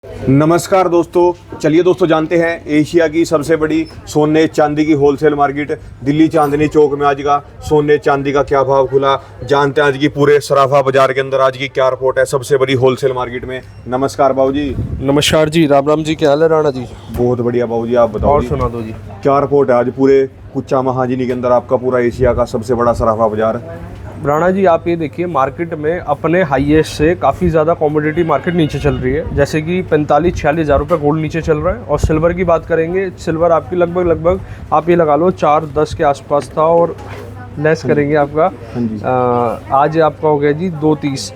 नमस्कार दोस्तों, चलिए दोस्तों जानते हैं एशिया की सबसे बड़ी सोने चांदी की होलसेल मार्केट दिल्ली चांदनी चौक में आज का सोने चांदी का क्या भाव खुला। जानते हैं आज की पूरे सराफा बाजार के अंदर आज की क्या रिपोर्ट है सबसे बड़ी होलसेल मार्केट में। नमस्कार बाबू जी। नमस्कार जी, राम राम जी, क्या हाल है राणा जी? बहुत बढ़िया बाबू जी, आप बताओ और जी, सुना दो जी। क्या रिपोर्ट है आज पूरे कुच्चा महाजनी के अंदर आपका पूरा एशिया का सबसे बड़ा सराफा बाजार। राणा जी आप ये देखिए, मार्केट में अपने हाईएस्ट से काफ़ी ज़्यादा कमोडिटी मार्केट नीचे चल रही है। जैसे कि 45-46 हज़ार रुपये गोल्ड नीचे चल रहा है। और सिल्वर की बात करेंगे, सिल्वर आपकी लगभग आप ये लगा लो 410 के आसपास था और लेस करेंगे आपका आज आपका हो गया जी 230।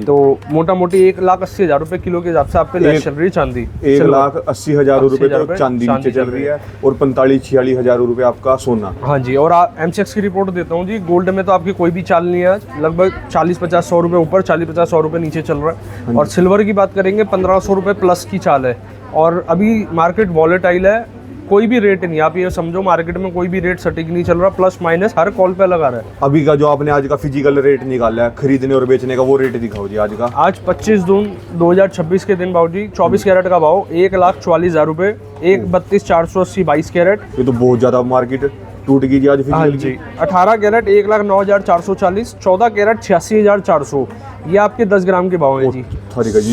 तो मोटा मोटी 1,80,000 रुपये किलो के हिसाब से आप पे लेस चल रही है चांदी। 1,80,000 रुपये तो चांदी नीचे चल रही है और 45-46 हज़ार रुपये आपका सोना। हाँ जी, और एमसीएक्स की रिपोर्ट देता हूँ जी। गोल्ड में तो आपकी कोई भी चाल नहीं है आज, लगभग 40-50-100 रुपये ऊपर, 40-50-100 रुपये नीचे चल रहा है। और सिल्वर की बात करेंगे 1,500 रुपये प्लस की चाल है। और अभी मार्केट वॉलेटाइल है, कोई भी रेट नहीं, आप ये समझो मार्केट में कोई भी रेट सटीक नहीं चल रहा, प्लस माइनस हर कॉल पे लगा रहा है। अभी का जो आपने आज का फिजिकल रेट निकाला है खरीदने और बेचने का, वो रेट दिखाओ जी आज का। आज 25 जून 2026 के दिन बाबू जी 24 कैरेट का भाव 1,44,000 रुपये, 1,32,480 22 कैरेट। ये तो बहुत ज्यादा मार्केट टूट गई जी आज फिजिकल जी। 18 कैरेट 1,09,440, 14 कैरेट 86,400। ये आपके 10 ग्राम के भाव हैं जी।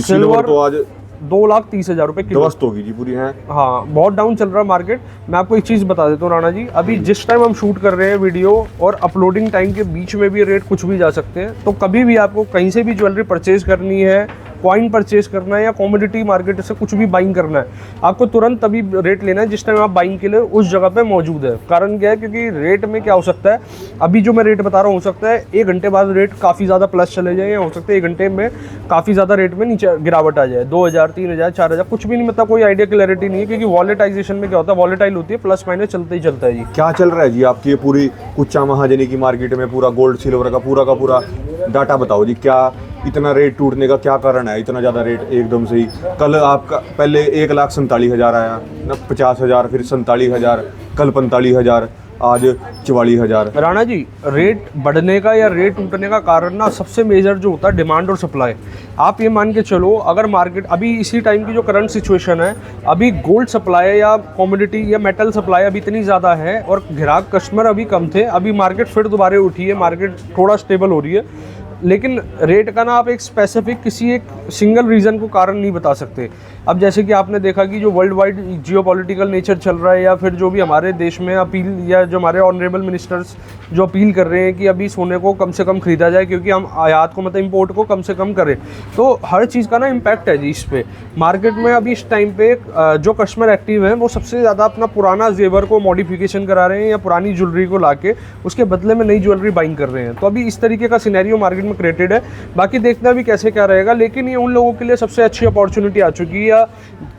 सिल्वर तो आज 2,30,000 रुपये किलो होगी जी पूरी है। हाँ, बहुत डाउन चल रहा है मार्केट। मैं आपको एक चीज़ बता देता हूँ राणा जी, अभी जिस टाइम हम शूट कर रहे हैं वीडियो और अपलोडिंग टाइम के बीच में भी रेट कुछ भी जा सकते हैं। तो कभी भी आपको कहीं से भी ज्वेलरी परचेज करनी है, कॉइन परचेज करना है या कॉमोडिटी मार्केट से कुछ भी बाइंग करना है, आपको तुरंत तभी रेट लेना है जिस टाइम आप बाइंग के लिए उस जगह पे मौजूद है। कारण क्या है, क्योंकि रेट में क्या हो सकता है, अभी जो मैं रेट बता रहा हूँ हो सकता है 1 घंटे बाद रेट काफ़ी ज़्यादा प्लस चले जाए, या हो सकता है 1 घंटे में काफ़ी ज़्यादा रेट में नीचे गिरावट आ जाए, 2,000 3,000 4,000 कुछ भी नहीं, मतलब कोई आइडिया क्लैरिटी नहीं है। क्योंकि वॉलेटाइजेशन में क्या होता है, वॉलेटाइल होती है, प्लस माइनस चलता ही चलता है जी। क्या चल रहा है जी आपकी ये पूरी कुच्चा महाजनी की मार्केट में पूरा गोल्ड सिल्वर का पूरा डाटा बताओ जी। क्या इतना रेट टूटने का क्या कारण है, इतना ज़्यादा रेट एकदम से ही? कल आपका पहले 1,47,000 आया ना, 50,000, फिर 47,000, कल 45,000, आज 44,000। राणा जी, रेट बढ़ने का या रेट टूटने का कारण ना सबसे मेजर जो होता है डिमांड और सप्लाई। आप ये मान के चलो, अगर मार्केट अभी इसी टाइम की जो करंट सिचुएशन है, अभी गोल्ड सप्लाई या कमोडिटी या मेटल सप्लाई अभी इतनी ज़्यादा है और ग्राहक कस्टमर अभी कम थे, अभी मार्केट फिर दोबारा उठी है, मार्केट थोड़ा स्टेबल हो रही है। लेकिन रेट का ना आप एक स्पेसिफिक किसी एक सिंगल रीज़न को कारण नहीं बता सकते। अब जैसे कि आपने देखा कि जो वर्ल्ड वाइड जियोपॉलिटिकल नेचर चल रहा है, या फिर जो भी हमारे देश में अपील, या जो हमारे ऑनरेबल मिनिस्टर्स जो अपील कर रहे हैं कि अभी सोने को कम से कम खरीदा जाए, क्योंकि हम आयात को मतलब इंपोर्ट को कम से कम करें, तो हर चीज़ का ना इम्पैक्ट है जी इस पे मार्केट में। अभी इस टाइम पे जो कस्टमर एक्टिव हैं वो सबसे ज़्यादा अपना पुराना जेवर को मॉडिफिकेशन करा रहे हैं या पुरानी ज्वेलरी को लाके उसके बदले में नई ज्वेलरी बाइंग कर रहे हैं। तो अभी इस तरीके का सिनेरियो मार्केट में क्रिएटेड है। बाकी देखना भी कैसे क्या रहेगा, लेकिन ये उन लोगों के लिए सबसे अच्छी अपॉर्चुनिटी आ चुकी है। या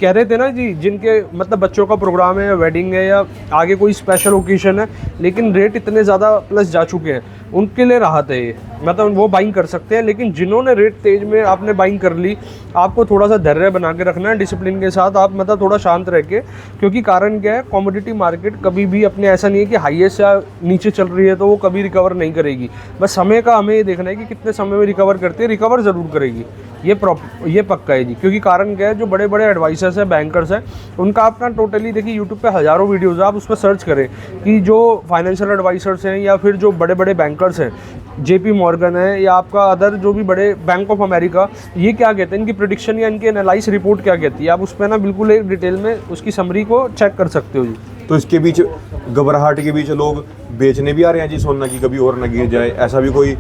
कह रहे थे ना जी, जिनके मतलब बच्चों का प्रोग्राम है या वेडिंग है या आगे कोई स्पेशल ओकेजन है, लेकिन रेट इतने ज़्यादा प्लस जा चुके हैं, उनके लिए राहत है ये, मतलब वो बाइंग कर सकते हैं। लेकिन जिन्होंने रेट तेज में आपने बाइंग कर ली, आपको थोड़ा सा धैर्य बना के रखना है, डिसिप्लिन के साथ आप मतलब थोड़ा शांत रह के। क्योंकि कारण क्या है, कमोडिटी मार्केट कभी भी अपने ऐसा नहीं है कि हाईएस्ट या नीचे चल रही है तो वो कभी रिकवर नहीं करेगी। बस समय का हमें ये देखना है कि कितने समय में रिकवर करती है, रिकवर ज़रूर करेगी, ये पक्का है जी। क्योंकि कारण क्या है, जो बड़े बड़े एडवाइजर्स हैं, बैंकर्स हैं, उनका अपना टोटली देखिए यूट्यूब पे हज़ारों वीडियोज़, आप उस पर सर्च करें कि जो फाइनेंशियल एडवाइजर्स हैं या फिर जो बड़े बड़े बैंकर्स हैं, JP मॉर्गन है या आपका अदर जो भी बड़े बैंक ऑफ अमेरिका, ये क्या कहते हैं, इनकी प्रेडिक्शन या इनकी एनालाइज रिपोर्ट क्या कहती है, आप उस पर ना बिल्कुल एक डिटेल में उसकी समरी को चेक कर सकते हो जी। तो इसके बीच घबराहट के बीच लोग बेचने भी आ रहे हैं जी सोना की, कभी और न गिर जाए, ऐसा भी कोई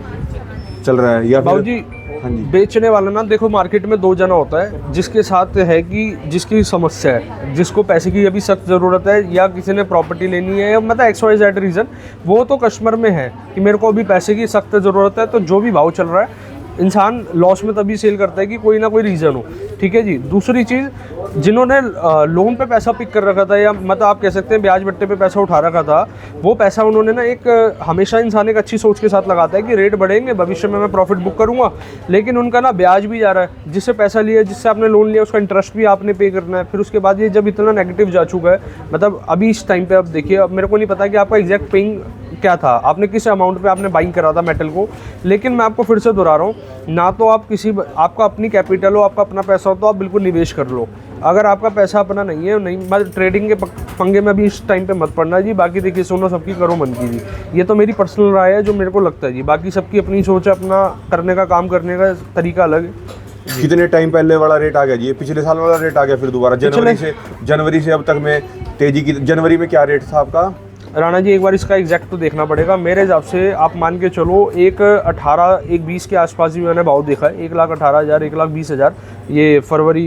चल रहा है या बाबू जी? हाँ जी, बेचने वाला ना देखो, मार्केट में 2 जना होता है, जिसके साथ है कि जिसकी समस्या है, जिसको पैसे की अभी सख्त ज़रूरत है, या किसी ने प्रॉपर्टी लेनी है, या मतलब XYZ रीज़न, वो तो कस्टमर में है कि मेरे को अभी पैसे की सख्त ज़रूरत है। तो जो भी भाव चल रहा है, इंसान लॉस में तभी सेल करता है कि कोई ना कोई रीज़न हो, ठीक है जी। दूसरी चीज़, जिन्होंने लोन पे पैसा पिक कर रखा था, या मतलब आप कह सकते हैं ब्याज बट्टे पे पैसा उठा रखा था, वो पैसा उन्होंने ना एक हमेशा इंसान एक अच्छी सोच के साथ लगाता है कि रेट बढ़ेंगे, भविष्य में मैं प्रॉफिट बुक करूंगा, लेकिन उनका ना ब्याज भी जा रहा है, जिससे पैसा लिया, जिससे आपने लोन लिया, उसका इंटरेस्ट भी आपने पे करना है। फिर उसके बाद ये जब इतना नेगेटिव जा चुका है, मतलब अभी इस टाइम पे आप देखिए, अब मेरे को नहीं पता कि आपका एग्जैक्ट पेइंग क्या था, आपने किस अमाउंट पे आपने बाइंग करा था मेटल को। लेकिन मैं आपको फिर से दोहरा रहा हूँ, ना तो आप आपका अपनी कैपिटल हो, आपका अपना पैसा हो तो आप बिल्कुल निवेश कर लो। अगर आपका पैसा अपना नहीं है, नहीं मतलब ट्रेडिंग के पंगे में भी इस टाइम पे मत पड़ना जी। बाकी देखिए सुनो सबकी करो मन की जी, ये तो मेरी पर्सनल राय है जो मेरे को लगता है जी। बाकी सबकी अपनी सोच है, अपना करने का काम करने का तरीका अलग है। कितने टाइम पहले वाला रेट आ गया जी? ये पिछले साल वाला रेट आ गया फिर दोबारा जनवरी से अब तक में तेजी की। जनवरी में क्या रेट था आपका राणा जी? एक बार इसका एग्जैक्ट तो देखना पड़ेगा। मेरे हिसाब से आप मान के चलो 1,18 1,20 के आसपास ही मैंने भाव देखा है। 1,18,000 1,20,000 ये फरवरी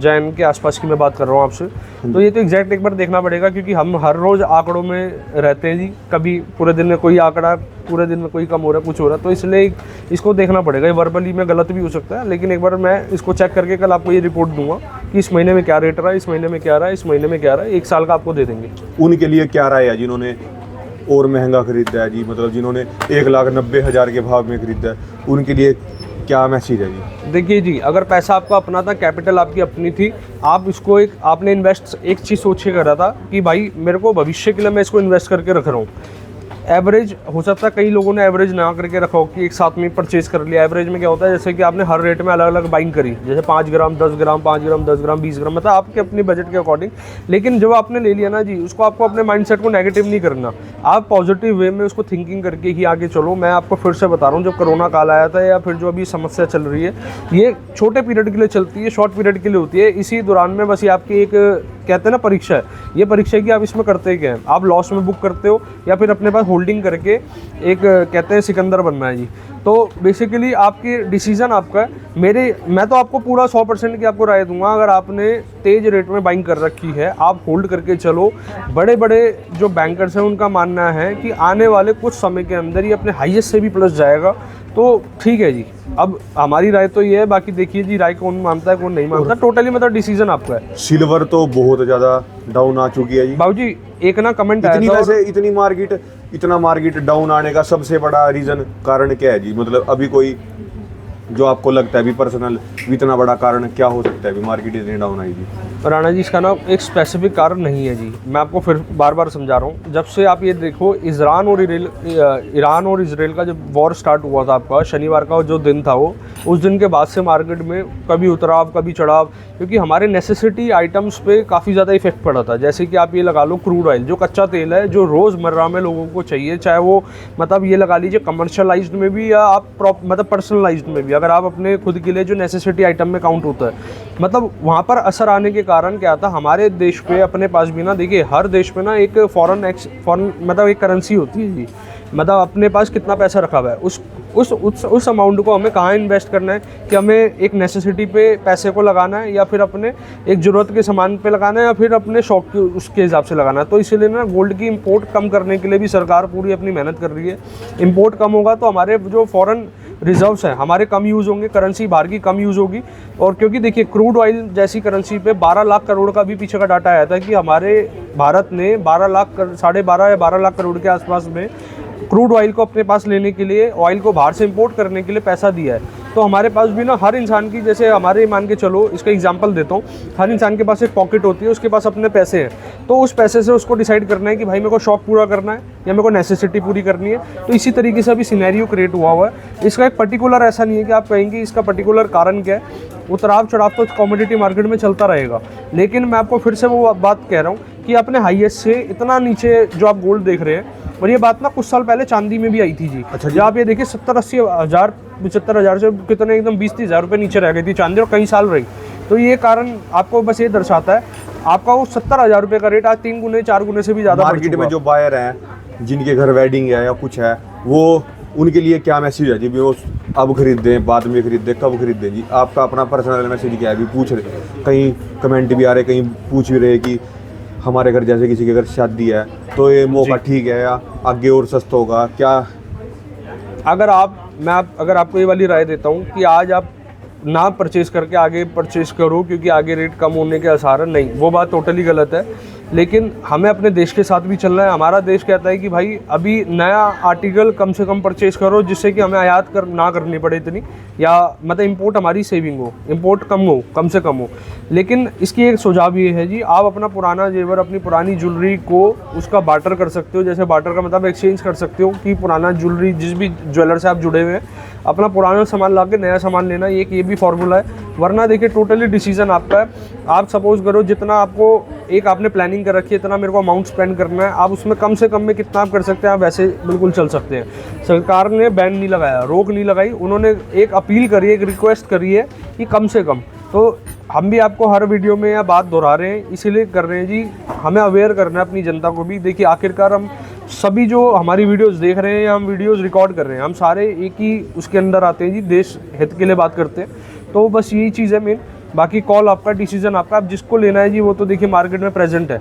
जैन के आसपास की मैं बात कर रहा हूँ आपसे। तो ये तो एग्जैक्ट एक बार देखना पड़ेगा, क्योंकि हम हर रोज़ आंकड़ों में रहते हैं जी। कभी पूरे दिन में कोई आंकड़ा, पूरे दिन में कोई कम हो रहा है, कुछ हो रहा है, तो इसलिए इसको देखना पड़ेगा। ये वर्बली में गलत भी हो सकता है, लेकिन एक बार मैं इसको चेक करके कल आपको ये रिपोर्ट दूंगा कि इस महीने में क्या रेट रहा है, इस महीने में क्या रहा है, इस महीने में क्या रहा है। 1 साल का आपको दे देंगे। उनके लिए क्या राय है जिन्होंने और महंगा खरीदा है जी, मतलब जिन्होंने 1,90,000 के भाव में खरीदा है, उनके लिए क्या मैसेज है जी? देखिए जी, अगर पैसा आपका अपना था, कैपिटल आपकी अपनी थी, आप इसको आपने इन्वेस्ट एक चीज़ सोच के करा था कि भाई मेरे को भविष्य के लिए मैं इसको इन्वेस्ट करके रख रहा हूँ। एवरेज हो सकता है कई लोगों ने एवरेज ना करके रखा हो कि एक साथ में परचेज कर लिया। एवरेज में क्या होता है, जैसे कि आपने हर रेट में अलग अलग बाइंग करी, जैसे 5 ग्राम 10 ग्राम 5 ग्राम 10 ग्राम 20 ग्राम, मतलब आपके अपने बजट के अकॉर्डिंग। लेकिन जब आपने ले लिया ना जी, उसको आपको अपने माइंडसेट को नेगेटिव नहीं करना, आप पॉजिटिव वे में उसको थिंकिंग करके ही आगे चलो। मैं आपको फिर से बता रहा हूँ, जब कोरोना काल आया था या फिर जो अभी समस्या चल रही है, ये छोटे पीरियड के लिए चलती है, शॉर्ट पीरियड के लिए होती है। इसी दौरान में बस ये आपकी एक कहते हैं ना परीक्षा है, ये परीक्षा है कि आप इसमें करते क्या हैं। आप लॉस में बुक करते हो या फिर अपने पास होल्डिंग करके एक कहते हैं सिकंदर बनना है जी। तो बेसिकली आपकी डिसीजन आपका है। मैं तो आपको पूरा 100% की आपको राय दूंगा। अगर आपने तेज रेट में बाइंग कर रखी है, आप होल्ड करके चलो। बड़े बड़े जो बैंकर्स हैं उनका मानना है कि आने वाले कुछ समय के अंदर ये अपने हाईएस्ट से भी प्लस जाएगा, तो ठीक है जी। अब हमारी राय तो ये है, बाकी देखिए जी राय कौन मानता है कौन नहीं मानता, टोटली मतलब डिसीजन आपका है। सिल्वर तो बहुत ज़्यादा डाउन आ चुकी है जी। बाबूजी एक ना कमेंट आया था, वैसे इतना मार्केट डाउन आने का सबसे बड़ा रीज़न कारण क्या है जी? मतलब अभी कोई जो आपको लगता है भी पर्सनल, इतना बड़ा कारण क्या हो सकता है भी मार्केट इतनी डाउन आई जी? राणा जी इसका ना एक स्पेसिफिक कारण नहीं है जी। मैं आपको फिर बार बार समझा रहा हूँ। जब से आप ये देखो, ईरान और इजराइल का जब वॉर स्टार्ट हुआ था, आपका शनिवार का जो दिन था वो, उस दिन के बाद से मार्केट में कभी उतराव कभी चढ़ाव, क्योंकि हमारे नेसेसिटी आइटम्स पे काफ़ी ज़्यादा इफेक्ट पड़ा था। जैसे कि आप ये लगा लो, क्रूड ऑयल जो कच्चा तेल है, जो रोज़मर्रा में लोगों को चाहिए, चाहे वो मतलब ये लगा लीजिए कमर्शलाइज्ड में भी या आप मतलब पर्सनलाइज्ड में भी, अगर आप अपने खुद के लिए जो नेसेसिटी आइटम में काउंट होता है, मतलब वहाँ पर असर आने के कारण क्या था, हमारे देश पे अपने पास भी ना, देखिए हर देश में ना एक फॉरेन मतलब एक करेंसी होती है जी। मतलब अपने पास कितना पैसा रखा हुआ है, उस अमाउंट को हमें कहाँ इन्वेस्ट करना है, कि हमें एक नेसेसिटी पे पैसे को लगाना है या फिर अपने एक ज़रूरत के सामान पे लगाना है या फिर अपने शौक के उसके हिसाब से लगाना है। तो इसीलिए ना गोल्ड की इंपोर्ट कम करने के लिए भी सरकार पूरी अपनी मेहनत कर रही है। इंपोर्ट कम होगा तो हमारे जो फॉरेन रिजर्व्स हैं हमारे कम यूज़ होंगे, करेंसी बाहर की कम यूज़ होगी। और क्योंकि देखिए क्रूड ऑयल जैसी करेंसी पे 12 लाख करोड़ का भी पीछे का डाटा आया था कि हमारे भारत ने 12 या 12 लाख करोड़ के आसपास में क्रूड ऑयल को अपने पास लेने के लिए, ऑयल को बाहर से इंपोर्ट करने के लिए पैसा दिया है। तो हमारे पास भी ना हर इंसान की, जैसे हमारे मान के चलो, इसका एग्जांपल देता हूँ, हर इंसान के पास एक पॉकेट होती है, उसके पास अपने पैसे हैं, तो उस पैसे से उसको डिसाइड करना है कि भाई मेरे को शौक पूरा करना है या मेरे को नेसेसिटी पूरी करनी है। तो इसी तरीके से अभी सिनेरियो क्रिएट हुआ है। इसका एक पर्टिकुलर ऐसा नहीं है कि आप कहेंगे इसका पर्टिकुलर कारण क्या है। उतराव चढ़ाव तो कमोडिटी मार्केट में चलता रहेगा, लेकिन मैं आपको फिर से वो बात कह रहा हूँ कि अपने हाईएस्ट से इतना नीचे जो आप गोल्ड देख रहे हैं, और ये बात ना कुछ साल पहले चांदी में भी आई थी जी। अच्छा जी। जब आप ये देखिए 70-80 हज़ार 75 हज़ार से कितने एकदम 20-30 हज़ार रुपये नीचे रह गई थी चांदी, और कई साल रही। तो ये कारण आपको बस ये दर्शाता है, आपका वो 70 हज़ार रुपये का रेट आज 3 गुने 4 गुने से भी ज़्यादा मार्केट में जो बायर हैं, जिनके घर वेडिंग है या कुछ है, वो उनके लिए क्या मैसेज है जी? भी वो अब खरीद दें, बाद में खरीद दें, कब खरीद दें जी? आपका अपना पर्सनल मैसेज क्या है? भी पूछ रहे, कहीं कमेंट भी आ रहे, कहीं पूछ भी रहे कि हमारे घर जैसे किसी के घर शादी है तो ये मौका ठीक है या आगे और सस्ता होगा क्या? अगर आपको ये वाली राय देता हूँ कि आज आप ना परचेज़ करके आगे परचेज़ करो, क्योंकि आगे रेट कम होने के आसार है, नहीं, वो बात टोटली गलत है। लेकिन हमें अपने देश के साथ भी चलना है। हमारा देश कहता है कि भाई अभी नया आर्टिकल कम से कम परचेज़ करो, जिससे कि हमें आयात ना करनी पड़े इतनी, या मतलब इंपोर्ट हमारी सेविंग हो, इंपोर्ट कम से कम हो। लेकिन इसकी एक सुझाव ये है जी, आप अपना पुराना जेवर, अपनी पुरानी ज्वेलरी को उसका बार्टर कर सकते हो। जैसे बार्टर का मतलब एक्सचेंज कर सकते हो कि पुराना ज्वेलरी, जिस भी ज्वेलर से आप जुड़े हुए हैं, अपना पुराना सामान ला के नया सामान लेना, ये भी फॉर्मूला है। वरना देखिए टोटली डिसीजन आपका है। आप सपोज करो जितना आपको एक आपने प्लानिंग कर रखी है, इतना मेरे को अमाउंट स्पेंड करना है, आप उसमें कम से कम में कितना आप कर सकते हैं, आप वैसे बिल्कुल चल सकते हैं। सरकार ने बैन नहीं लगाया, रोक नहीं लगाई, उन्होंने एक अपील करी है, एक रिक्वेस्ट करी है कि कम से कम। तो हम भी आपको हर वीडियो में यह बात दोहरा रहे हैं, इसीलिए कर रहे हैं जी, हमें अवेयर करना है अपनी जनता को भी। देखिए आखिरकार हम सभी जो हमारी वीडियोस देख रहे हैं या हम वीडियोस रिकॉर्ड कर रहे हैं, हम सारे एक ही उसके अंदर आते हैं जी, देश हित के लिए बात करते हैं। तो बस यही चीज़ है मेन, बाकी कॉल आपका, डिसीजन आपका, आप जिसको लेना है जी वो तो देखिए मार्केट में प्रेजेंट है।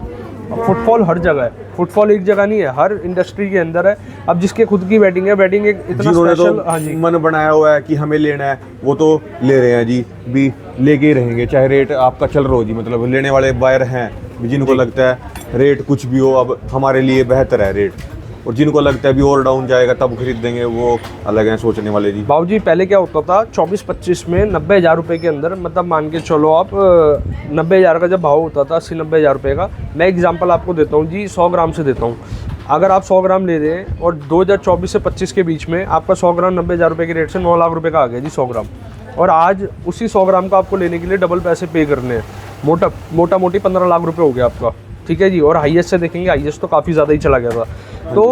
फुटफॉल हर जगह है, फुटफॉल एक जगह नहीं है, हर इंडस्ट्री के अंदर है। अब जिसके खुद की वेडिंग है, वेडिंग एक इतना स्पेशल, हाँ जी, मन बनाया हुआ है कि हमें लेना है, वो तो ले रहे हैं जी, भी लेके ही रहेंगे, चाहे रेट आपका चल रहा हो जी। मतलब लेने वाले बायर हैं जिनको लगता है रेट कुछ भी हो अब हमारे लिए बेहतर है रेट, और जिनको लगता है भी और डाउन जाएगा तब खरीद देंगे, वो अलग हैं सोचने वाले जी। बाबूजी पहले क्या होता था, 24-25 में 90,000 रुपये के अंदर, मतलब मान के चलो आप 90,000 का जब भाव होता था, 80-90,000 रुपये का। मैं एग्जांपल आपको देता हूँ जी, 100 ग्राम से देता हूँ। अगर आप 100 ग्राम ले रहे हैं और 2024 से 25 के बीच में आपका 100 ग्राम 90,000 रुपये के रेट से 9 लाख रुपये का आ गया जी 100 ग्राम। और आज उसी 100 ग्राम का आपको लेने के लिए डबल पैसे पे करने हैं, मोटा मोटी 15 लाख रुपये हो गया आपका, ठीक है जी। और हाईएस्ट से देखेंगे, हाईएस्ट तो काफ़ी ज़्यादा ही चला गया था। तो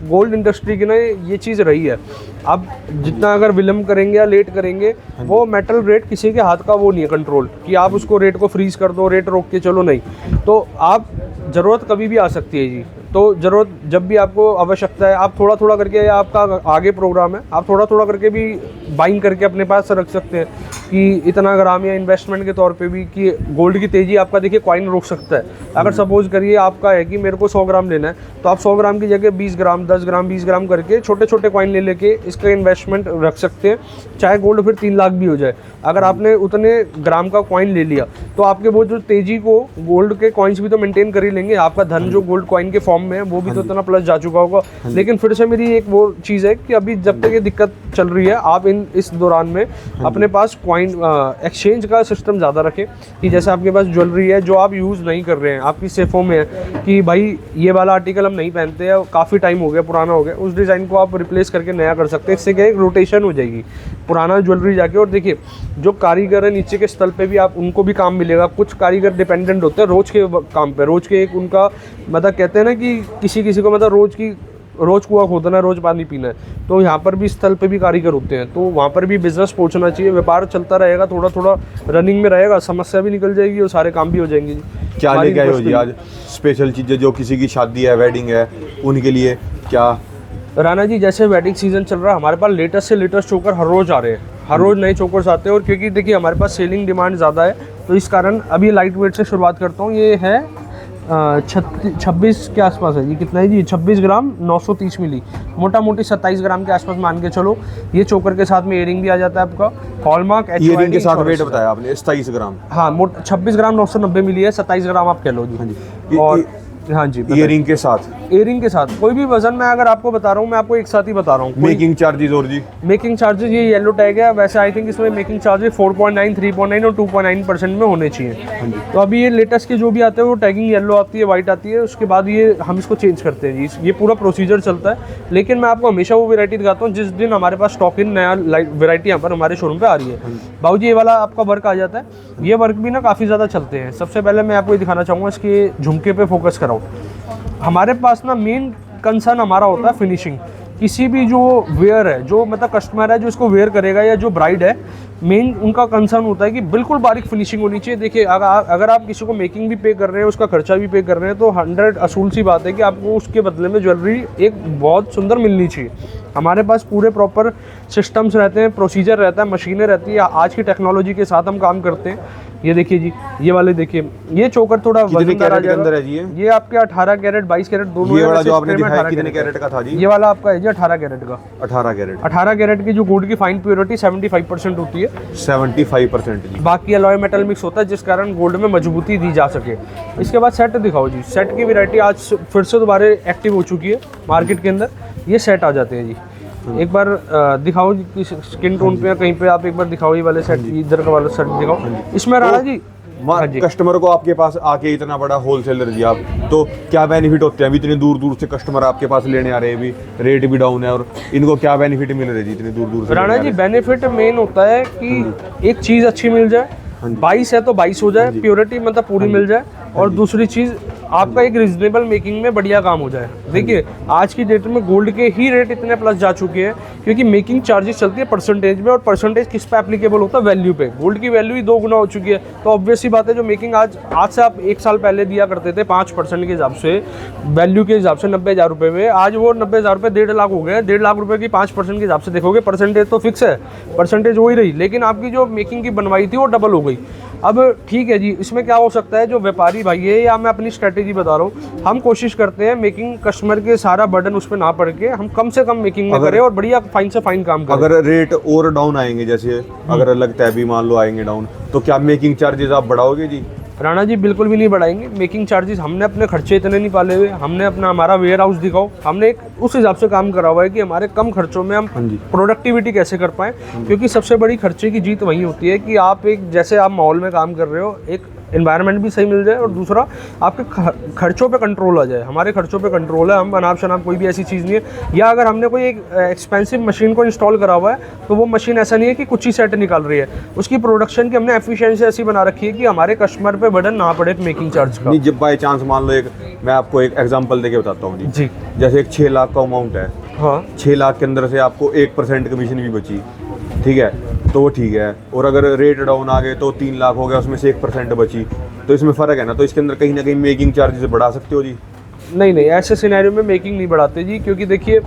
गोल्ड इंडस्ट्री की ना ये चीज़ रही है। अब जितना अगर विलम्ब करेंगे या लेट करेंगे, वो मेटल रेट किसी के हाथ का वो नहीं है कंट्रोल, कि आप उसको रेट को फ्रीज कर दो, रेट रोक के चलो, नहीं। तो आप ज़रूरत कभी भी आ सकती है जी। तो ज़रूरत जब भी आपको आवश्यकता है, आप थोड़ा थोड़ा करके, आपका आगे प्रोग्राम है, आप थोड़ा थोड़ा करके भी बाइंग करके अपने पास रख सकते हैं कि इतना ग्राम, या इन्वेस्टमेंट के तौर पे भी, कि गोल्ड की तेज़ी आपका देखिए कॉइन रोक सकता है। अगर सपोज करिए आपका है कि मेरे को 100 ग्राम लेना है, तो आप 100 ग्राम की जगह 20 ग्राम, 10 ग्राम, 20 ग्राम करके छोटे छोटे कॉइन ले लेके इसका इन्वेस्टमेंट रख सकते हैं, चाहे गोल्ड फिर 3 लाख भी हो जाए। अगर आपने उतने ग्राम का कॉइन ले लिया तो आपके वो जो तेज़ी को गोल्ड के कॉइन्स भी तो मेंटेन कर ही लेंगे, आपका धन जो गोल्ड कॉइन के फॉर्म में है वो भी तो इतना प्लस जा चुका होगा। लेकिन फिर से मेरी एक वो चीज़ है कि अभी जब तक ये दिक्कत चल रही है, आप इस दौरान में अपने पास कॉइन एक्सचेंज का सिस्टम ज़्यादा रखें, कि जैसे आपके पास ज्वेलरी है जो आप यूज़ नहीं कर रहे हैं, आपकी सेफों में है कि भाई ये वाला आर्टिकल हम नहीं पहनते हैं, काफ़ी टाइम हो गया, पुराना हो गया, उस डिज़ाइन को आप रिप्लेस करके नया कर सकते हैं। इससे क्या एक रोटेशन हो जाएगी, पुराना ज्वेलरी जाके। और देखिए जो कारीगर है नीचे के स्तर पे भी, आप उनको भी काम मिलेगा। कुछ कारीगर डिपेंडेंट होते हैं रोज़ के काम पे, रोज़ के एक उनका मतलब कहते हैं ना कि किसी को मतलब रोज़ कुआं खोदना है, रोज़ पानी पीना है, तो यहाँ पर भी स्थल पे भी कारीगर होते हैं। तो वहाँ पर भी बिजनेस पहुँचना चाहिए, व्यापार चलता रहेगा, थोड़ा थोड़ा रनिंग में रहेगा, समस्या भी निकल जाएगी और सारे काम भी हो जाएंगे जी। क्या लेके आए हो जी आज स्पेशल चीज़ें, जो किसी की शादी है, वेडिंग है, उनके लिए क्या? राणा जी जैसे वेडिंग सीजन चल रहा है, हमारे पास लेटेस्ट से लेटेस्ट चोकर हर रोज़ आ रहे हैं, हर रोज़ नए चोकर्स आते हैं। और क्योंकि देखिए हमारे पास सेलिंग डिमांड ज़्यादा है, तो इस कारण अभी लाइट वेट से शुरुआत करता हूँ। ये है 26 के आसपास है जी, कितना है जी, 26 ग्राम 930 मिली, मोटा मोटी 27 ग्राम के आसपास मान के चलो। ये चोकर के साथ में इयरिंग भी आ जाता है आपका, हॉलमार्क इयरिंग के साथ वेट बताया आपने 27 ग्राम, हाँ 26 ग्राम 990 मिली है, 27 ग्राम आप कह लो जी। हाँ जी, और हाँ जी, इयरिंग के साथ, इयरिंग के साथ कोई भी वजन मैं अगर आपको बता रहा हूँ, मैं आपको एक साथ ही बता रहा हूँ। मेकिंग चार्जेस और जी, मेकिंग चार्जेस ये येलो टैग है, वैसे आई थिंक इसमें मेकिंग चार्जेस 4.9, 3.9 और 2.9% में होने चाहिए। तो अभी ये लेटेस्ट के जो भी आते हैं वो टैगिंग येलो आती है, वाइट आती है, उसके बाद ये हम इसको चेंज करते हैं जी, ये पूरा प्रोसीजर चलता है। लेकिन मैं आपको हमेशा वो वेरायटी दिखाता हूँ जिस दिन हमारे पास स्टॉक इन नया वेरायटी यहाँ पर हमारे शोरूम पर आ रही है। बाबूजी ये वाला आपका वर्क आ जाता है, ये वर्क भी ना काफ़ी ज़्यादा चलते हैं। सबसे पहले मैं आपको ये दिखाना चाहूँगा, इसके झुमके पे फोकस कराऊँ। हमारे पास ना मेन कंसर्न हमारा होता है फिनिशिंग। किसी भी जो वेयर है, जो मतलब कस्टमर है जो इसको वेयर करेगा या जो ब्राइड है, मेन उनका कंसर्न होता है कि बिल्कुल बारीक फिनिशिंग होनी चाहिए। देखिए अगर आप किसी को मेकिंग भी पे कर रहे हैं, उसका खर्चा भी पे कर रहे हैं, तो 100 असूल सी बात है कि आपको उसके बदले में ज्वेलरी एक बहुत सुंदर मिलनी चाहिए। हमारे पास पूरे प्रॉपर सिस्टम्स रहते हैं, प्रोसीजर रहता है, मशीनें रहती है, आज की टेक्नोलॉजी के साथ हम काम करते हैं। ये देखिए जी, ये वाले देखिए, ये चोकर थोड़ा वजनदार आ जाएगा। ये आपके 18 कैरेट 22 कैरेट दोनों। ये वाला जो आपने दिखाया कितने कैरेट का था जी? ये वाला आपका है जी 18 कैरेट का। 18 कैरेट। 18 कैरेट की जो गोल्ड की फाइन प्योरिटी 75% होती है, है 75% जी। बाकी अलॉय मेटल मिक्स होता है जिस कारण गोल्ड में मजबूती दी जा सके। इसके बाद सेट दिखाओ जी। सेट की वैरायटी आज फिर से दोबारा एक्टिव हो चुकी है मार्केट के अंदर। ये सेट आ जाते हैं जी। एक बार दिखाओ जी स्किन टोन पे या कहीं पे आप एक बार दिखाओ ये वाले सेट, इधर का वाला सेट दिखाओ। इसमें राणा जी कस्टमर को आपके पास आके इतना बड़ा होलसेलर जी आप, तो क्या बेनिफिट होते हैं? अभी इतने दूर दूर से कस्टमर आपके पास लेने आ रहे हैं, अभी रेट भी डाउन है, और इनको क्या बेनिफिट मिल रहे हैं जी इतने दूर दूर से? राणा जी बेनिफिट मेन होता है कि एक चीज़ अच्छी मिल जाए, 22 है तो 22 हो जाए, प्योरिटी मतलब पूरी मिल जाए, और दूसरी चीज़ आपका एक रिजनेबल मेकिंग में बढ़िया काम हो जाए। देखिए आज की डेट में गोल्ड के ही रेट इतने प्लस जा चुके हैं क्योंकि मेकिंग चार्जेस चलती है परसेंटेज में, और परसेंटेज किस पे एप्लीकेबल होता है? वैल्यू पे। गोल्ड की वैल्यू ही 2 गुना हो चुकी है, तो ऑब्वियस सी बात है जो मेकिंग आज से आप 1 साल पहले दिया करते थे 5% के हिसाब से, वैल्यू के हिसाब से 90,000 रुपये में, आज वो 90,000 रुपये 1.5 लाख हो गए। 1.5 लाख रुपये की 5% के हिसाब से देखोगे परसेंटेज तो फिक्स है, परसेंटेज वही रही, लेकिन आपकी जो मेकिंग की बनवाई थी वो डबल हो गई। अब ठीक है जी, इसमें क्या हो सकता है, जो व्यापारी भाई है, या मैं अपनी स्ट्रेटेजी बता रहा हूँ, हम कोशिश करते हैं मेकिंग कस्टमर के सारा बर्डन उस पर ना पड़ के हम कम से कम मेकिंग में करें और बढ़िया फाइन से फाइन काम करें। अगर रेट और डाउन आएंगे, जैसे अगर लगता है भी मान लो आएंगे डाउन, तो क्या मेकिंग चार्जेस आप बढ़ाओगे जी? राणा जी बिल्कुल भी नहीं बढ़ाएंगे मेकिंग चार्जेस। हमने अपने खर्चे इतने नहीं पाले हुए, हमने अपना हमारा वेयर हाउस दिखाओ, हमने एक उस हिसाब से काम करा हुआ है कि हमारे कम खर्चों में हम प्रोडक्टिविटी कैसे कर पाएँ, क्योंकि सबसे बड़ी खर्चे की जीत वही होती है कि आप एक जैसे आप माहौल में काम कर रहे हो, एक एनवायरनमेंट भी सही मिल जाए, और दूसरा आपके खर्चों पे कंट्रोल आ जाए। हमारे खर्चों पे कंट्रोल है, हम अनाप शनाप कोई भी ऐसी चीज़ नहीं है। या अगर हमने कोई एक एक्सपेंसिव मशीन को इंस्टॉल करा हुआ है तो वो मशीन ऐसा नहीं है कि कुछ ही सेट निकाल रही है, उसकी प्रोडक्शन की हमने एफिशिएंसी ऐसी बना रखी है कि हमारे कस्टमर पे बर्डन ना पड़े मेकिंग चार्ज का। नहीं, जब बाई चांस मान लो, एक मैं आपको एक एग्जांपल देके बताता हूँ जी। जैसे एक 6 लाख का अमाउंट है, हाँ, 6 लाख के अंदर से आपको 1% कमीशन भी बची, ठीक है, तो वो ठीक है। और अगर रेट डाउन आ गए तो 3 लाख हो गया, उसमें से 1% बची, तो इसमें फ़र्क है ना, तो इसके अंदर कहीं ना कहीं मेकिंग चार्जेस बढ़ा सकते हो जी? नहीं, ऐसे सिनेरियो में मेकिंग नहीं बढ़ाते जी, क्योंकि देखिए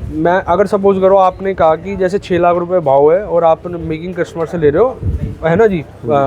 मैं अगर सपोज करो आपने कहा कि जैसे 6 लाख रुपए भाव है और आप मेकिंग कस्टमर से ले रहे हो, है ना जी,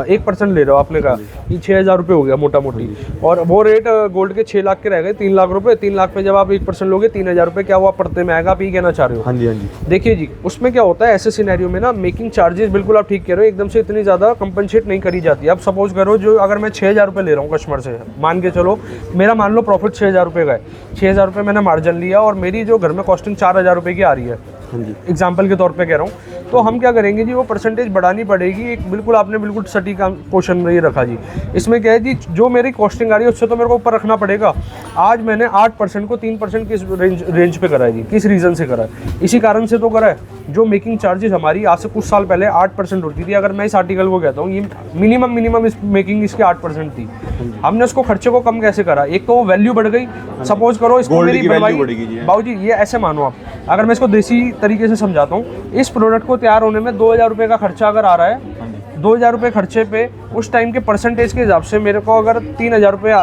1% ले रहे हो, आपने कहा कि 6,000 रुपये हो गया मोटा मोटी, और वो रेट गोल्ड के 6 लाख के रह गए 3 लाख रुपए। 3 लाख पे जब आप 1% लोगे 3,000 रुपये, क्या हुआ पड़ते में आएगा? आप ये कहना चाह रहे हो? हाँ जी, हाँ जी। देखिए जी, उसमें क्या होता है ऐसे सिनेरियो में ना, मेकिंग चार्जेस बिल्कुल आप ठीक कह रहे हो, एकदम से इतनी ज़्यादा कंपनसेट नहीं करी जाती। अब सपोज करो जो अगर मैं 6,000 रुपये ले रहा हूँ कस्टमर से, मान के चलो मेरा मान लो प्रॉफिट 6,000 रुपये का है, 6,000 रुपये मैंने मार्जिन लिया और मेरी जो घर में कॉस्टिंग 4,000 रुपये की आ रही है, हाँ जी, एग्जाम्पल के तौर पे कह रहा हूँ, तो हम क्या करेंगे जी, वो परसेंटेज बढ़ानी पड़ेगी। एक बिल्कुल आपने बिल्कुल सटीक क्वेश्चन में ये रखा जी। इसमें क्या है जी, जो मेरी कॉस्टिंग आ रही है उससे तो मेरे को ऊपर रखना पड़ेगा। आज मैंने 8% को 3% किस रेंज पे करा है जी? किस रीज़न से करा है? इसी कारण से तो करा है, जो मेकिंग चार्जेस हमारी आज से कुछ साल पहले 8% होती थी। अगर मैं इस आर्टिकल को कहता हूँ, ये मिनिमम इस मेकिंग इसके 8% थी, हमने उसको खर्चे को कम कैसे करा? एक तो वो वैल्यू बढ़ गई। सपोज करो इसको मेरी बाबू जी, ये ऐसे मानो आप, अगर मैं इसको देसी तरीके से समझाता हूँ, इस प्रोडक्ट को तैयार होने में 2,000 रुपये का खर्चा अगर आ रहा है, 2,000 रुपये खर्चे पे उस टाइम के परसेंटेज के हिसाब से मेरे को अगर 3,000 रुपये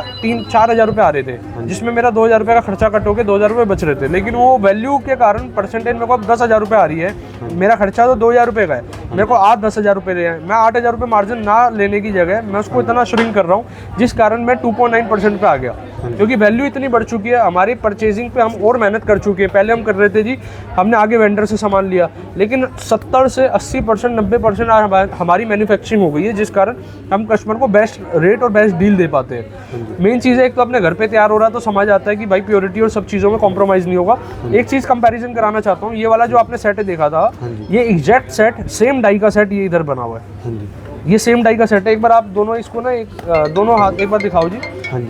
4,000 रुपये आ रहे थे, जिसमें मेरा 2,000 रुपये का खर्चा कट होकर 2,000 रुपये बच रहे थे, लेकिन वो वैल्यू के कारण परसेंटेज मेरे को अब 10,000 रुपये आ रही है। मेरा खर्चा तो 2,000 रुपये का है, मेरे को आज 10,000 रुपये रहे हैं, मैं 8,000 रुपये मार्जिन ना लेने की जगह मैं उसको इतना श्रिंक कर रहा हूँ, जिस कारण मैं 2.9% पे आ गया, क्योंकि वैल्यू इतनी बढ़ चुकी है। हमारी परचेजिंग पे हम और मेहनत कर चुके हैं। पहले हम कर रहे थे जी, हमने आगे वेंडर से सामान लिया, लेकिन 70 से 80% 90% आज हमारी मैन्युफैक्चरिंग हो गई है, जिस कारण हम कस्टमर को बेस्ट रेट और बेस्ट डील दे पाते हैं। मेन चीज़ है, एक तो अपने घर पे तैयार हो रहा है तो समझ आता है कि भाई प्योरिटी और सब चीज़ों में कॉम्प्रोमाइज़ नहीं होगा। एक चीज़ कंपैरिजन कराना चाहता हूँ, ये वाला जो आपने सेट देखा था, ये एग्जैक्ट सेट, सेम डाई का सेट ये इधर बना हुआ है, ये सेम डाई का सेट है। एक बार आप दोनों इसको ना दोनों हाथ एक बार दिखाओ जी,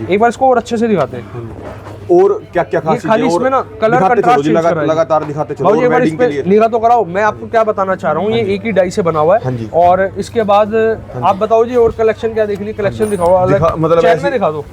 एक बार इसको और अच्छे से दिखाते हैं। और क्या क्या खासियत है? इसमें ना कलर कंट्रास्ट चेंज करा है, लगातार दिखाते चलो। और वेडिंग के लिए निगाह तो कराओ। मैं आपको क्या बताना चाह रहा हूँ, ये एक ही डाई से बना हुआ है, और इसके बाद आप बताओ जी और कलेक्शन क्या देखनी? कलेक्शन दिखाओ, मतलब चैन में दिखा दो,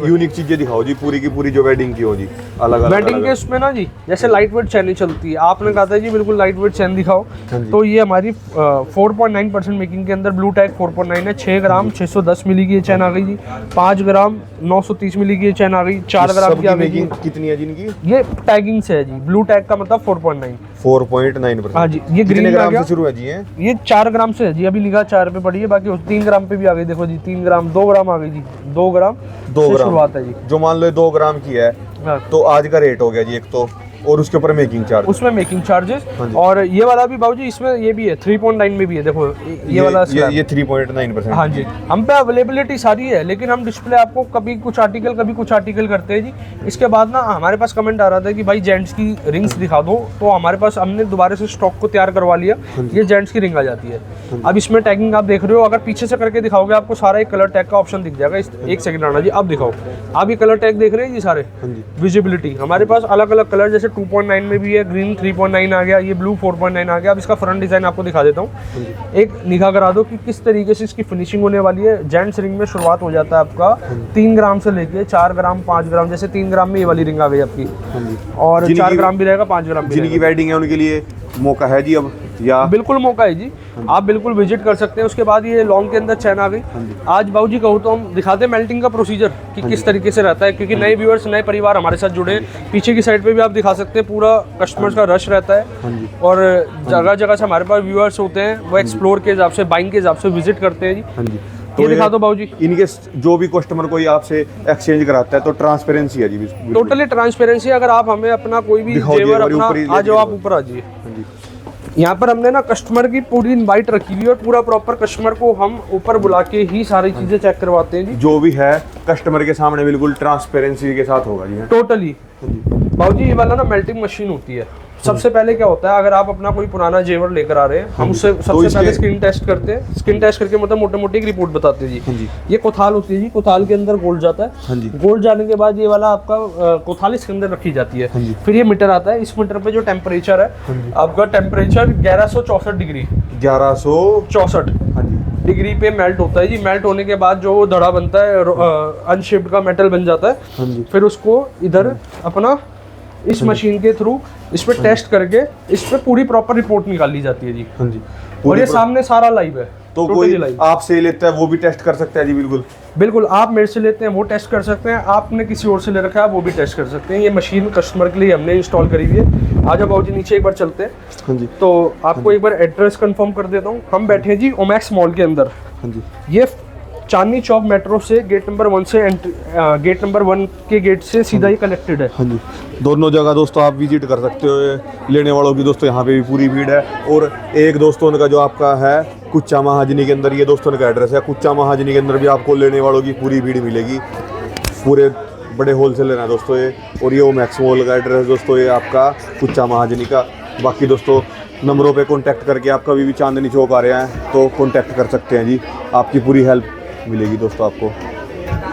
यूनिक चीजें दिखाओ जी, पूरी की पूरी जो वेडिंग की हो जी, अलग वेडिंग के उसमें ना जी, जैसे लाइट वेट चैन चलती है, आपने कहा था जी बिल्कुल लाइट वेट चैन दिखाओ, तो ये हमारी 4.9% मेकिंग के अंदर ब्लू टैग 4.9 है, 6 ग्राम 610 मिली की ये चैन आ गई जी, 5 ग्राम 930 मिली की ये चैन आ गई, 4 ग्राम की आ गई। कितनी है जिनकी? ये टैगिंग से है जी, ब्लू टैग का मतलब 4.9%। हाँ जी, ये ग्रीन ग्राम से शुरू है जी, ये 4 ग्राम से है जी, अभी निगाह 4 पे पड़ी है, बाकी 3 ग्राम पे भी आ गई, देखो जी 3 ग्राम 2 ग्राम आ गई जी, 2 ग्राम शुरुआत है जी। जो मान लो 2 ग्राम की है, तो आज का रेट हो गया जी, एक तो और उसके ऊपर मेकिंग चार्ज, उसमें मेकिंग चार्जेस। हाँ जी। और ये वाला भी बाबूजी इसमें ये भी है 3.9 में भी है, देखो ये वाला slab। ये 3.9%। हाँ जी, हम पे अवेलेबिलिटी सारी है, लेकिन हम डिस्प्ले आपको कभी कुछ आर्टिकल करते हैं जी। इसके बाद ना हमारे पास कमेंट आ रहा था कि भाई जेंट्स की रिंग्स दिखा दो, तो हमारे पास हमने दोबारा से स्टॉक को तैयार करवा लिया। ये जेंट्स की रिंग आ जाती है। अब इसमें टैगिंग आप देख रहे हो, अगर पीछे से करके दिखाओगे आपको सारा एक कलर टैग का ऑप्शन दिख जाएगा। एक सेकंड आना जी, अब दिखाओ। आप ये कलर टैग देख रहे हैं जी सारे, विजिबिलिटी हमारे पास अलग अलग कलर, जैसे 2.9 में भी है, ग्रीन 3.9 आ गया, ये ब्लू 4.9 आ गया। अब इसका फ्रंट डिजाइन आपको दिखा देता हूँ, एक निगाह करा दो कि किस तरीके से इसकी फिनिशिंग होने वाली है। जेंट्स रिंग में शुरुआत हो जाता है आपका 3 ग्राम से लेके 4 ग्राम 5 ग्राम, जैसे 3 ग्राम में ये वाली रिंग आ गई आपकी, और 4 ग्राम भी रहेगा, 5 ग्राम भी जिनकी वेडिंग है उनके लिए मौका है जी अब, या बिल्कुल मौका है जी, आप बिल्कुल विजिट कर सकते हैं। उसके बाद ये लॉन्ग के अंदर चैन आ गई। आज बाबूजी कहूँ तो हम दिखाते हैं मेल्टिंग का प्रोसीजर कि किस तरीके से रहता है, क्योंकि नए व्यूअर्स नए परिवार हमारे साथ जुड़े हैं। पीछे की साइड पे भी आप दिखा सकते हैं, पूरा कस्टमर्स का रश रहता है, और जगह जगह से हमारे पास व्यूअर्स होते हैं, वो एक्सप्लोर के हिसाब से, बाइंग के हिसाब से विजिट करते हैं जी। तो ये दिखा दो बाबूजी। इनके जो भी कस्टमर कोई आपसे एक्सचेंज कराता है तो ट्रांसपेरेंसी है जी, टोटली ट्रांसपेरेंसी। अगर आप हमें अपना कोई भी जेवर अपना, आ जाओ आप ऊपर आ जाइए। यहाँ पर हमने ना कस्टमर की पूरी इनवाइट रखी हुई है, और पूरा प्रॉपर कस्टमर को हम ऊपर बुला के ही सारी चीजें चेक करवाते हैं जी। जो भी है कस्टमर के सामने बिल्कुल ट्रांसपेरेंसी के साथ होगा जी। टोटली बाबूजी ये वाला ना मेल्टिंग मशीन होती है। सबसे पहले क्या होता है, अगर आप अपना कोई पुराना जेवर लेकर आ रहे हैं, हम उससे सबसे पहले स्किन टेस्ट करते हैं। स्किन टेस्ट करके मतलब मोटे मोटी एक रिपोर्ट बताते हैं जी। ये कोथाल होती है जी, कोथाल के अंदर गोल्ड जाता है। गोल्ड जाने के बाद ये वाला आपका कोथाल इसके अंदर रखी जाती है। फिर ये मीटर आता है, इस मीटर पे जो टेम्परेचर है आपका, टेम्परेचर 1164 डिग्री 1164 डिग्री पे मेल्ट होता है जी। मेल्ट होने के बाद जो धड़ा बनता है, अनशिप्ड का मेटल बन जाता है। फिर उसको इधर अपना इस मशीन के थ्रू इस पे टेस्ट करके इस पे पूरी प्रॉपर रिपोर्ट निकाली जाती है जी। और ये सामने सारा लाइव है, तो कोई आपसे लेता है वो भी टेस्ट कर सकता है जी। बिल्कुल आप मेरे से लेते हैं वो टेस्ट कर सकते हैं, आपने किसी और से ले रखा है वो भी टेस्ट कर सकते हैं। ये मशीन कस्टमर के लिए हमने इंस्टॉल करी हुई है। आज बाबूजी नीचे एक बार चलते हैं। तो आपको एक बार एड्रेस कंफर्म कर देता हूँ। हम बैठे हैं जी ओमैक्स मॉल के अंदर। ये चांदनी चौक मेट्रो से गेट नंबर 1 से गेट नंबर 1 के गेट से सीधा ही कनेक्टेड है। दोनों जगह दोस्तों आप विजिट कर सकते हो। लेने वालों की दोस्तों यहाँ पे भी पूरी भीड़ है। और एक दोस्तों का जो आपका है कुच्चा महाजनी के अंदर, ये दोस्तों का एड्रेस है। कुच्चा महाजनी के अंदर भी आपको लेने वालों की पूरी भीड़ मिलेगी। पूरे बड़े होलसेलर हैं दोस्तों ये। और ये ओमैक्स मॉल का एड्रेस दोस्तों, ये आपका कुच्चा महाजनी का। बाकी दोस्तों नंबरों पे कांटेक्ट करके आप कभी भी चांदनी चौक आ रहे हैं तो कांटेक्ट कर सकते हैं जी। आपकी पूरी हेल्प मिलेगी दोस्तों आपको।